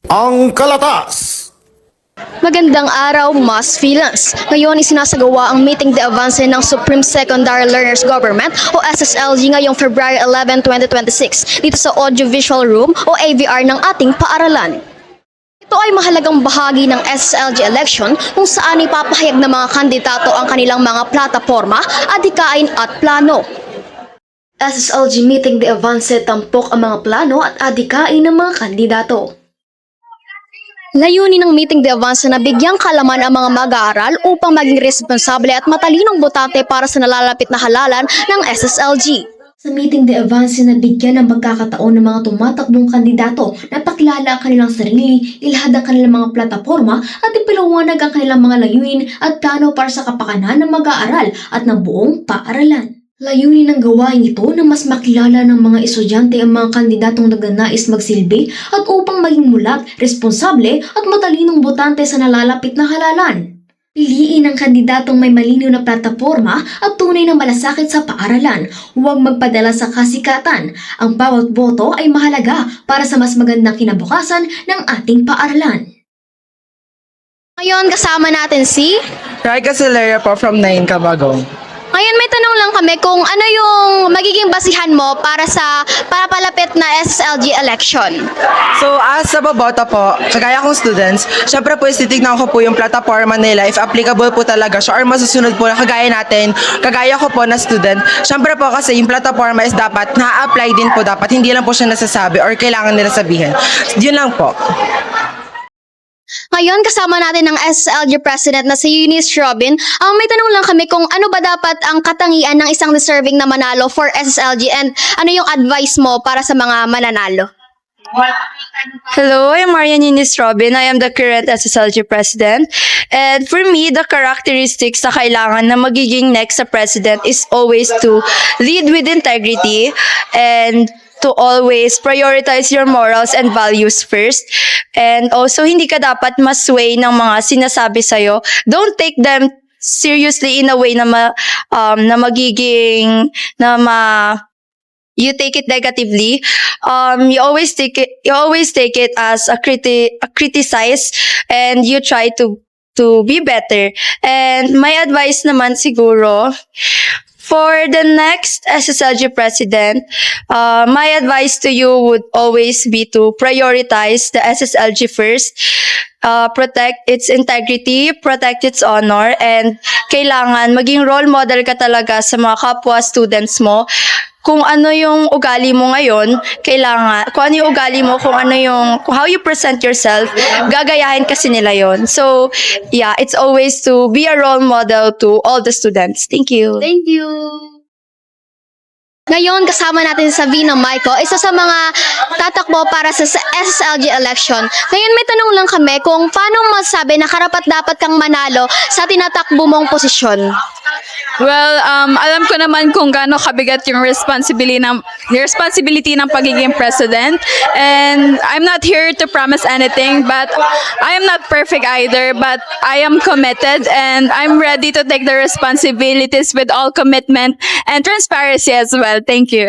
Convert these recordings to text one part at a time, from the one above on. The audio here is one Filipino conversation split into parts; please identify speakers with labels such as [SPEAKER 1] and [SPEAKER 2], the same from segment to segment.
[SPEAKER 1] Ang Kalatas.
[SPEAKER 2] Magandang araw, Mas Philippines. Ngayon isinasagawa ang Meeting de Avance ng Supreme Secondary Learners Government o SSLG ngayong February 11, 2026 dito sa Audiovisual Room o AVR ng ating paaralan. Ito ay mahalagang bahagi ng SSLG election kung saan ipapahayag ng mga kandidato ang kanilang mga plataporma, adhikain at plano. SSLG Meeting de Avance tampok ang mga plano at adhikain ng mga kandidato. Layunin ng Meeting de Avance na bigyang kalaman ang mga mag-aaral upang maging responsable at matalinong botante para sa nalalapit na halalan ng SSLG. Sa Meeting de Avance na bigyan ng pagkakataon ng mga tumatakbong kandidato na pakilala ang kanilang sarili, ilahad ang kanilang mga plataporma at ipaliwanag ang kanilang mga layunin at plano para sa kapakanan ng mag-aaral at ng buong paaralan. Layunin ng gawain ito na mas makilala ng mga estudyante ang mga kandidatong nagnanais magsilbi at upang maging mulat, responsable at matalinong botante sa nalalapit na halalan. Piliin ang kandidatong may malinaw na plataporma at tunay na malasakit sa paaralan. Huwag magpadala sa kasikatan. Ang bawat boto ay mahalaga para sa mas magandang kinabukasan ng ating paaralan. Ngayon kasama natin si
[SPEAKER 3] Raika Celera po from 9 Cabagong.
[SPEAKER 2] Ngayon may tanong lang kami kung ano yung magiging basihan mo para sa palapit na SSLG election.
[SPEAKER 3] So, as sa boboto po, kagaya kong students, syempre po titignan ko po yung plataforma nila if applicable po talaga siya or masusunod po kagaya natin, kagaya ko po na student. Syempre po kasi yung plataforma is dapat na-apply din po dapat, hindi lang po siya nasasabi or kailangan nila sabihin. Yun lang po.
[SPEAKER 2] Ngayon, kasama natin ang SSLG President na si Eunice Robin. May tanong lang kami kung ano ba dapat ang katangian ng isang deserving na manalo for SSLG and ano yung advice mo para sa mga mananalo?
[SPEAKER 4] Hello, I'm Marian Eunice Robin. I am the current SSLG President. And for me, the characteristics na kailangan na magiging next sa President is always to lead with integrity and to always prioritize your morals and values first. And also, hindi ka dapat masway ng mga sinasabi sa'yo. Don't take them seriously in a way na you take it negatively. You always take it as a criticize, and you try to be better. And my advice naman siguro, for the next SSLG president, my advice to you would always be to prioritize the SSLG first, protect its integrity, protect its honor, and kailangan maging role model ka talaga sa mga kapwa students mo. Kung ano yung ugali mo ngayon, kung ano yung ugali mo, kung how you present yourself, gagayahin kasi nila yon. So, yeah, it's always to be a role model to all the students. Thank you.
[SPEAKER 2] Thank you. Ngayon, kasama natin si Savina Maico, isa sa mga tatakbo para sa SSLG election. Ngayon, may tanong lang kami kung paano masabi na karapat-dapat kang manalo sa tinatakbo mong posisyon.
[SPEAKER 5] Well, alam ko naman kung gaano kabigat yung responsibility ng pagiging president. And I'm not here to promise anything, but I am not perfect either, but I am committed and I'm ready to take the responsibilities with all commitment and transparency as well. Thank you.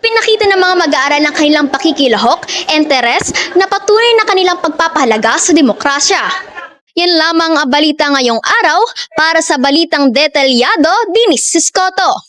[SPEAKER 2] Pinakita ng mga mag-aaral ng kanilang pakikilahok, interes, na patunay na kanilang pagpapahalaga sa demokrasya. Yan lamang ang balita ngayong araw para sa Balitang Detalyado, Dinis Siskoto.